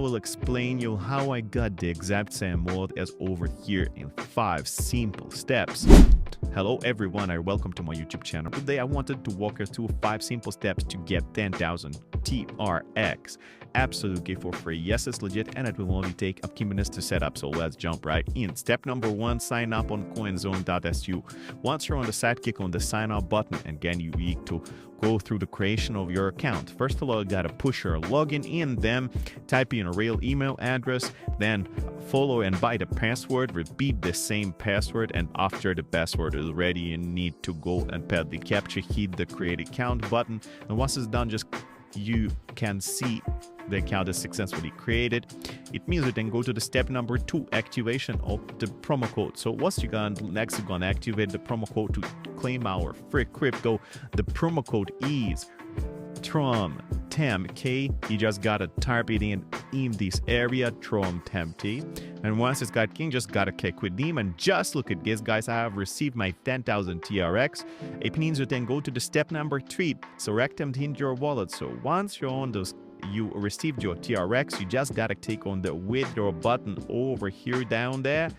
will explain you how I got the exact same wallet as over here in 5 simple steps. Hello everyone and welcome to my YouTube channel. Today I wanted to walk you through 5 simple steps to get 10,000 TRX absolutely for free. Yes, it's legit and it will only take a few minutes to set up, so let's jump right in. Step number 1, sign up on coinzone.su. Once you're on the site, click on the sign up button and again you need to go through the creation of your account. First of all, you gotta push your login in, then type in a real email address, then follow and buy the password, repeat the same password, and after the password is ready, you need to go and pad the captcha, hit the create account button, and once it's done, just you can see the account is successfully created. It means you then go to the step number 2, activation of the promo code. So what's you gonna do next? You're gonna activate the promo code to claim our free crypto. The promo code is TRON 10K. You just gotta type it in this area, TRON 10K, and once it's got king, just gotta click redeem. And just look at this, guys, I have received my 10,000 TRX. It means you then go to the step number 3, select them in your wallet. So once you're on those, you received your TRX, you just gotta click on the withdraw button over here down there.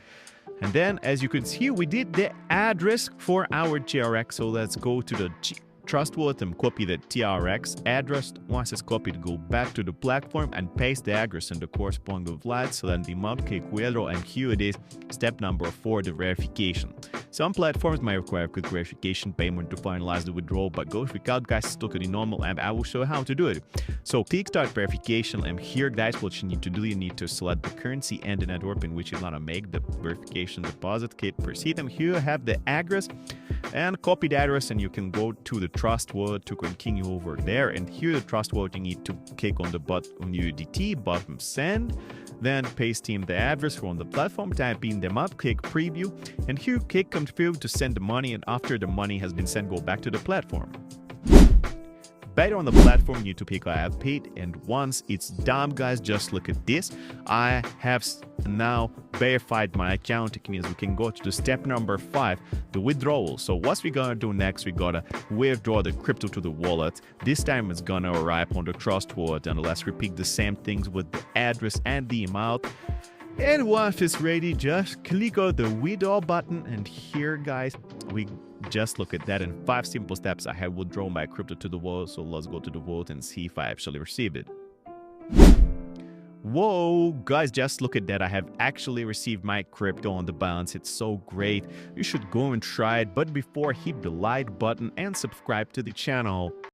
And then as you can see, we did the address for our TRX. So let's go to the Trust Wallet and copy the TRX address. Once it's copied, go back to the platform and paste the address in the corresponding flight. So then the amount, click withdraw, and here it is, step number 4, the verification. Some platforms might require quick verification payment to finalize the withdrawal, but go without, guys. Look at the normal app. I will show you how to do it. So click start verification, and here, guys, what you need to do, you need to select the currency and the network in which you want to make the verification deposit. Click proceed, and here you have the address, and copy the address, and you can go to the Trust Wallet to continue over there. And here the Trust Wallet, you need to click on the button on USDT button send, then paste in the address from the platform, type in the amount, click preview, and here click confirm to send the money, and after the money has been sent, go back to the platform. Better on the platform, you need to pick I have paid, and once it's done, guys, just look at this. I have now verified my account. It means we can go to the step number 5, the withdrawal. So what we're gonna do next, we gotta withdraw the crypto to the wallet. This time it's gonna arrive on the Trust Wallet, and let's repeat the same things with the address and the amount. And once it's ready, just click on the withdraw button, and here, guys, we just look at that. In 5 simple steps, I have withdrawn my crypto to the wallet. So let's go to the wallet and see if I actually received it. Whoa, guys, just look at that. I have actually received my crypto on the balance. It's so great. You should go and try it. But before, hit the like button and subscribe to the channel.